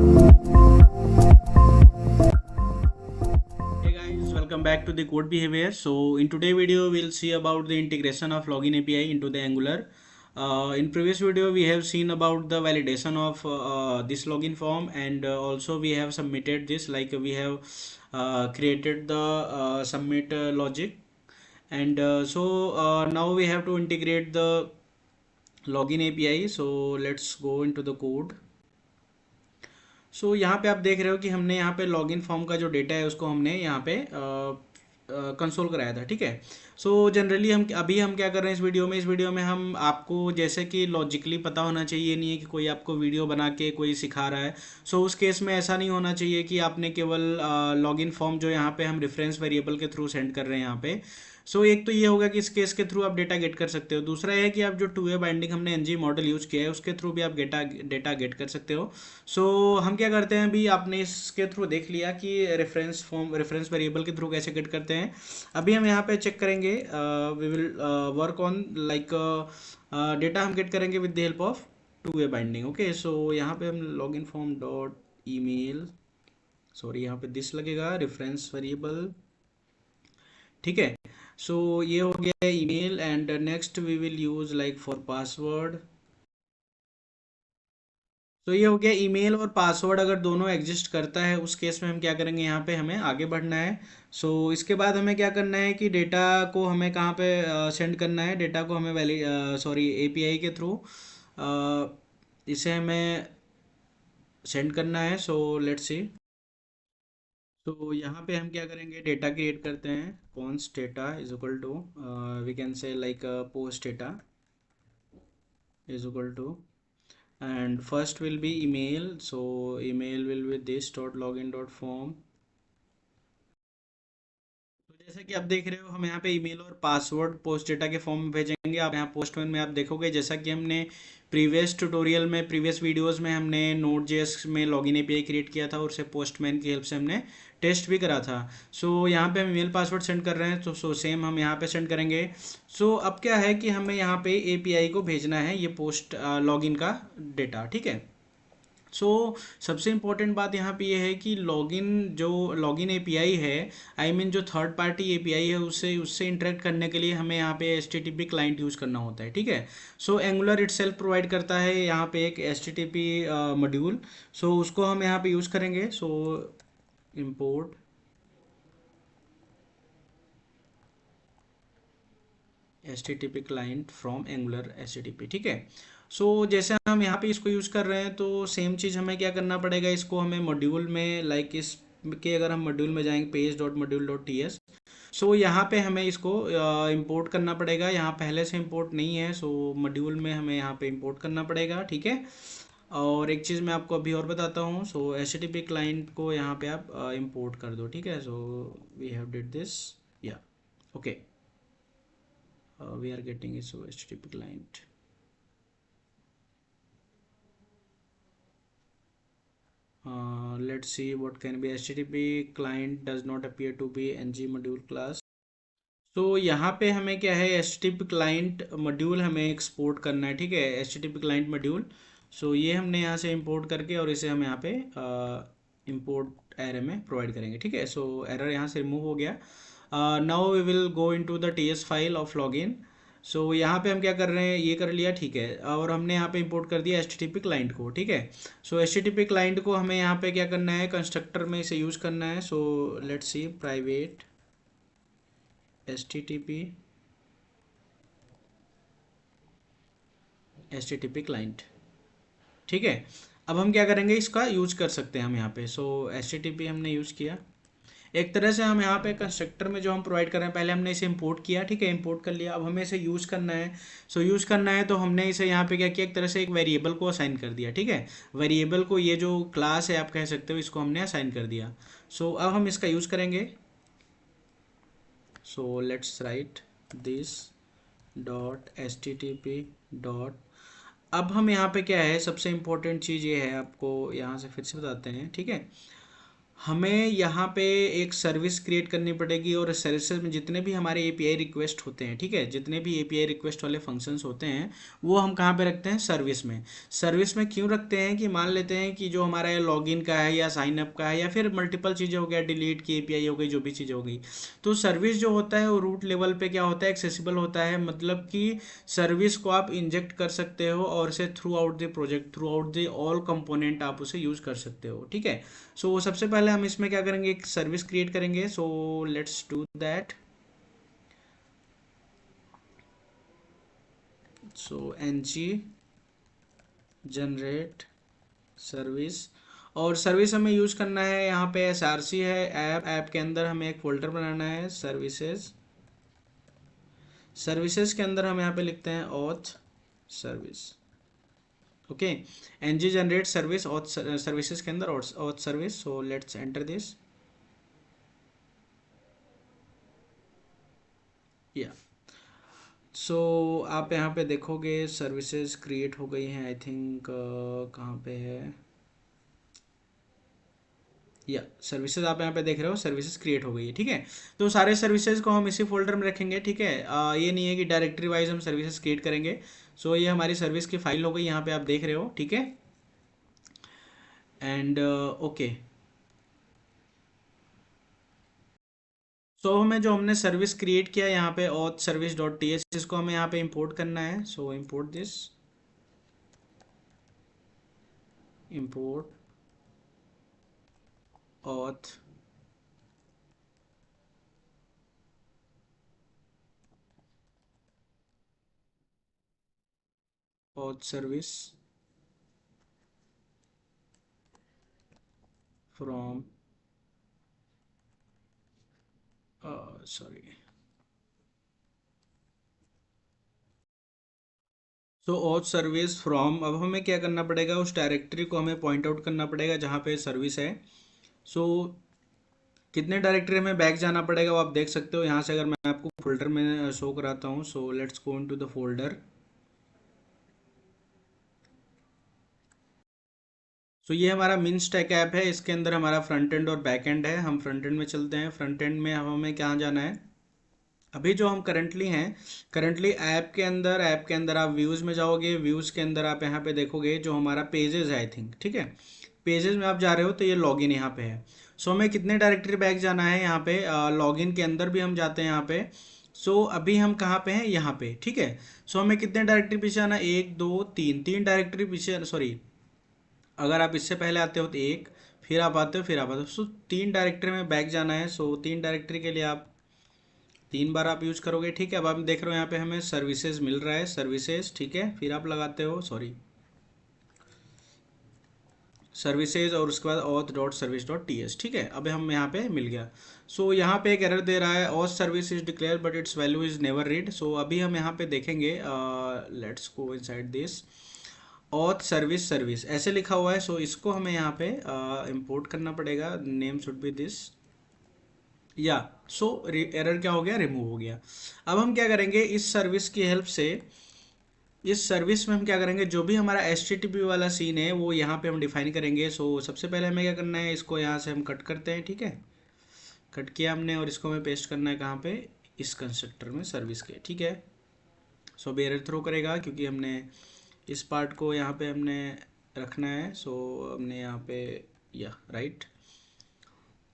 Hey guys, welcome back to the code behavior. So in today video we'll see about the integration of login API into the Angular. In previous video we have seen about the validation of this login form, and also we have submitted this, like we have created the submit logic, and now we have to integrate the login API. So let's go into the code. यहाँ पे आप देख रहे हो कि हमने यहाँ पे लॉगिन फॉर्म का जो डेटा है उसको हमने यहाँ पे कंसोल कराया था, ठीक है। जनरली हम क्या कर रहे हैं इस वीडियो में हम आपको, जैसे कि लॉजिकली पता होना चाहिए, नहीं है कि कोई आपको वीडियो बना के कोई सिखा रहा है। उस केस में ऐसा नहीं होना चाहिए कि आपने केवल लॉगिन फॉर्म जो यहाँ पे हम रेफरेंस वेरिएबल के थ्रू सेंड कर रहे हैं यहाँ पे। एक तो ये होगा कि इस केस के थ्रू आप डेटा गेट कर सकते हो। दूसरा है कि आप जो टू वे बाइंडिंग हमने एनजी मॉडल यूज़ किया है उसके थ्रू भी आप डेटा गेट कर सकते हो। हम क्या करते हैं, अभी आपने इसके थ्रू देख लिया कि रेफरेंस वेरिएबल के थ्रू कैसे गेट करते हैं। अभी हम यहाँ पे चेक करेंगे, we will work on like data हम गेट करेंगे with the help of two way binding. Okay, यहाँ पे हम login form dot email, sorry यहाँ पे दिस लगेगा रेफरेंस वेरिएबल, ठीक है। ये हो गया email, and next we will use like for password. ये हो गया ईमेल और पासवर्ड, अगर दोनों एग्जिस्ट करता है उस केस में हम क्या करेंगे, यहाँ पे हमें आगे बढ़ना है। इसके बाद हमें क्या करना है कि डेटा को हमें कहाँ पे सेंड करना है, डेटा को हमें एपीआई के थ्रू इसे हमें सेंड करना है। Let's see. यहाँ पे हम क्या करेंगे, डेटा क्रिएट करते हैं, const data is equal to, we can say like post data is equal to, and first will be email, email will be this dot login dot form। जैसा कि आप देख रहे हो हम यहाँ पे ईमेल और पासवर्ड पोस्ट डेटा के फॉर्म में भेजेंगे। आप यहाँ पोस्टमैन में आप देखोगे, जैसा कि हमने प्रीवियस ट्यूटोरियल में, प्रीवियस वीडियोस में हमने नोड जेएस में लॉगिन एपीआई क्रिएट किया था और उसे पोस्टमैन की हेल्प से हमने टेस्ट भी करा था। यहाँ पे हम ईमेल पासवर्ड सेंड कर रहे हैं, तो सेम हम यहाँ पे सेंड करेंगे। अब क्या है कि हमें यहाँ पे एपीआई को भेजना है ये पोस्ट लॉगिन का डेटा, ठीक है। सबसे इम्पोर्टेंट बात यहाँ पे ये है कि लॉगिन एपीआई है, आई मीन जो थर्ड पार्टी एपीआई है, उससे उससे इंटरेक्ट करने के लिए हमें यहाँ पे एचटीटीपी क्लाइंट यूज़ करना होता है, ठीक है। एंगुलर इटसेल्फ प्रोवाइड करता है यहाँ पे एक एचटीटीपी मॉड्यूल, उसको हम यहाँ पे यूज़ करेंगे। Import HTTP client from angular HTTP, ठीक है। जैसे हम यहाँ पे इसको यूज़ कर रहे हैं, तो सेम चीज़ हमें क्या करना पड़ेगा, इसको हमें मॉड्यूल में लाइक इस के अगर हम मॉड्यूल में जाएंगे page dot module dot T S, यहाँ पे हमें इसको इंपोर्ट करना पड़ेगा। यहाँ पहले से इंपोर्ट नहीं है, मॉड्यूल में हमें यहाँ पे इंपोर्ट करना पड़ेगा, ठीक है। और एक चीज़ मैं आपको अभी और बताता हूँ, HTTP क्लाइंट को यहाँ पे आप इंपोर्ट कर दो, ठीक है। वी हैव डिड दिस, या okay, we are getting it, HTTP client, let's see what can be HTTP client does not appear to be ng module class। यहाँ पे हमें क्या है, HTTP client मॉड्यूल हमें एक्सपोर्ट करना है, ठीक है, HTTP client मॉड्यूल। ये हमने यहाँ से इंपोर्ट करके और इसे हम यहाँ पे इंपोर्ट एरे में प्रोवाइड करेंगे, ठीक है। एरर यहाँ से रिमूव हो गया। Now we will go into the TS file of login. यहाँ पे हम क्या कर रहे हैं, ये कर लिया, ठीक है। और हमने यहाँ पे इंपोर्ट कर दिया HTTP क्लाइंट को, ठीक है। HTTP क्लाइंट को हमें यहाँ पे क्या करना है, कंस्ट्रक्टर में इसे यूज़ करना है। Let's C, private HTTP client, ठीक है। अब हम क्या करेंगे, इसका यूज कर सकते हैं हम यहाँ पे। HTTP हमने यूज़ किया, एक तरह से हम यहाँ पे कंस्ट्रक्टर में जो हम प्रोवाइड कर रहे हैं, पहले हमने इसे इंपोर्ट किया, ठीक है, इंपोर्ट कर लिया। अब हमें इसे यूज़ करना है। यूज़ करना है तो हमने इसे यहाँ पे क्या किया, एक तरह से एक वेरिएबल को असाइन कर दिया, ठीक है। वेरिएबल को, ये जो क्लास है आप कह सकते हो, इसको हमने असाइन कर दिया। अब हम इसका यूज़ करेंगे। Let's write this dot HTTP dot, अब हम यहाँ पे क्या है, सबसे इम्पोर्टेंट चीज़ ये है, आपको यहाँ से फिर से बताते हैं, ठीक है। हमें यहाँ पे एक सर्विस क्रिएट करनी पड़ेगी और सर्विसेज में जितने भी हमारे एपीआई रिक्वेस्ट होते हैं, ठीक है, जितने भी एपीआई रिक्वेस्ट वाले फंक्शंस होते हैं वो हम कहाँ पे रखते हैं, सर्विस में। सर्विस में क्यों रखते हैं कि मान लेते हैं कि जो हमारा लॉगिन का है या साइन अप का है या फिर मल्टीपल चीज़ें हो गया, डिलीट की एपीआई हो गई, जो भी चीज़ें हो गई, तो सर्विस जो होता है वो रूट लेवल पे क्या होता है, एक्सेसिबल होता है। मतलब कि सर्विस को आप इंजेक्ट कर सकते हो और से through out the project, through out the all component आप उसे यूज़ कर सकते हो, ठीक है। सो सबसे पहले हम इसमें क्या करेंगे, एक सर्विस क्रिएट करेंगे। So let's do that. So ng generate service, और सर्विस हमें यूज करना है यहाँ पे src है, ऐप के अंदर हमें एक फोल्डर बनाना है सर्विसेज। सर्विसेज के अंदर हम यहाँ पे लिखते हैं auth service, okay. ng generate service auth services के अंदर auth service. So let's enter this, या सो आप यहाँ पे देखोगे सर्विसेज क्रिएट हो गई हैं, आई थिंक कहाँ पे है, या सर्विसेज आप यहाँ पे देख रहे हो, सर्विसेज क्रिएट हो गई है, ठीक है। तो सारे सर्विसेज को हम इसी फोल्डर में रखेंगे, ठीक है। ये नहीं है कि डायरेक्टरी वाइज हम सर्विसेज क्रिएट करेंगे। सो ये हमारी सर्विस की फाइल हो गई, यहाँ पे आप देख रहे हो, ठीक है। एंड ओके, सो हमें जो हमने सर्विस क्रिएट किया यहाँ पे auth service dot T H, इसको हमें यहाँ पे इंपोर्ट करना है। So import this, import auth auth service from sorry, so auth service from, अब हमें क्या करना पड़ेगा, उस डायरेक्टरी को हमें पॉइंट आउट करना पड़ेगा जहाँ पे सर्विस है। सो कितने डायरेक्टरी में बैक जाना पड़ेगा वो आप देख सकते हो यहाँ से। अगर मैं आपको फोल्डर में शो कराता हूँ, so let's go into the folder. So ये हमारा मिन स्टैक ऐप है, इसके अंदर हमारा फ्रंट एंड और बैक एंड है। हम फ्रंट एंड में चलते हैं। फ्रंट एंड में हमें कहाँ जाना है, अभी जो हम करंटली हैं, करंटली ऐप के अंदर आप व्यूज़ में जाओगे, व्यूज़ के अंदर आप यहाँ पे देखोगे जो हमारा पेजेस है, आई थिंक, ठीक है। पेजेस में आप जा रहे हो तो ये लॉगिन यहाँ पे है। सो हमें कितने डायरेक्टरी बैक जाना है, यहाँ पे लॉगिन के अंदर भी हम जाते हैं यहाँ पे। सो अभी हम कहाँ पे हैं, यहाँ पे, ठीक है। सो हमें कितने डायरेक्टरी पीछे आना है, एक दो तीन, तीन डायरेक्टरी पीछे, सॉरी, अगर आप इससे पहले आते हो तो एक, फिर आप आते हो, फिर आप आते हो। सो तीन डायरेक्टरी में बैक जाना है। सो तीन डायरेक्टरी के लिए आप तीन बार आप यूज करोगे, ठीक है। अब आप देख रहे हो यहाँ पे हमें सर्विसेज मिल रहा है, सर्विसेज, ठीक है। फिर आप लगाते हो, सॉरी, सर्विसेज और उसके बाद auth dot service dot T S, ठीक है। अब हम यहाँ पे मिल गया। सो यहाँ पे एक एरर दे रहा है, auth service is declare but its value is never read. So अभी हम यहाँ पे देखेंगे, let's go inside this, auth service service ऐसे लिखा हुआ है। सो इसको हमें यहाँ पे इंपोर्ट करना पड़ेगा, नेम शुड बी दिस, या सो एरर क्या हो गया, रिमूव हो गया। अब हम क्या करेंगे, इस सर्विस की हेल्प से, इस सर्विस में हम क्या करेंगे, जो भी हमारा HTTP वाला सीन है वो यहाँ पे हम डिफाइन करेंगे। सो सबसे पहले हमें क्या करना है, इसको यहाँ से हम कट करते हैं, ठीक है। कट किया हमने और इसको हमें पेस्ट करना है कहाँ पे, इस कंस्ट्रक्टर में, सर्विस के, ठीक है। सो अब एरर थ्रो करेगा क्योंकि हमने इस पार्ट को यहाँ पे हमने रखना है। सो हमने यहाँ पे, या राइट।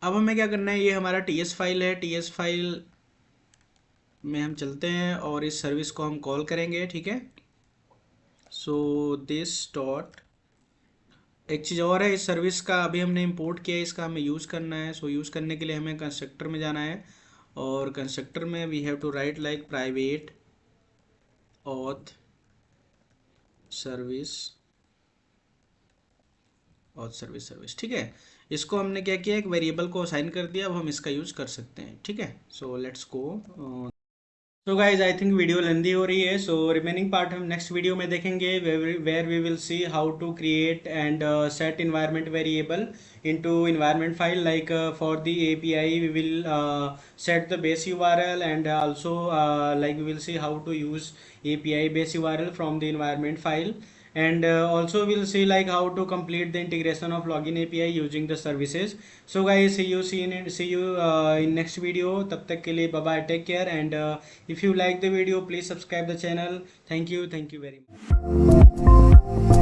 अब हमें क्या करना है, ये हमारा TS फाइल है, TS फाइल में हम चलते हैं और इस सर्विस को हम कॉल करेंगे, ठीक है। सो दिस डॉट, एक चीज़ और है, इस सर्विस का अभी हमने इंपोर्ट किया है, इसका हमें यूज़ करना है। सो यूज़ करने के लिए हमें कंस्ट्रक्टर में जाना है और कंस्ट्रक्टर में we have to write like private auth service, auth service service, ठीक है। इसको हमने क्या किया, एक वेरिएबल को असाइन कर दिया, अब हम इसका यूज़ कर सकते हैं, ठीक है। So let's go. So guys I think video lengthy हो रही है, सो रिमेनिंग पार्ट हम नेक्स्ट वीडियो में देखेंगे, where we will see how to create and set environment variable into environment file, like for the API we will set the base URL, and also like we will see how to use API base URL from the environment file, and also we'll see like how to complete the integration of login API using the services. So guys, see you in next video. तब तक के लिए bye bye, take care, and if you like the video please subscribe the channel. Thank you very much.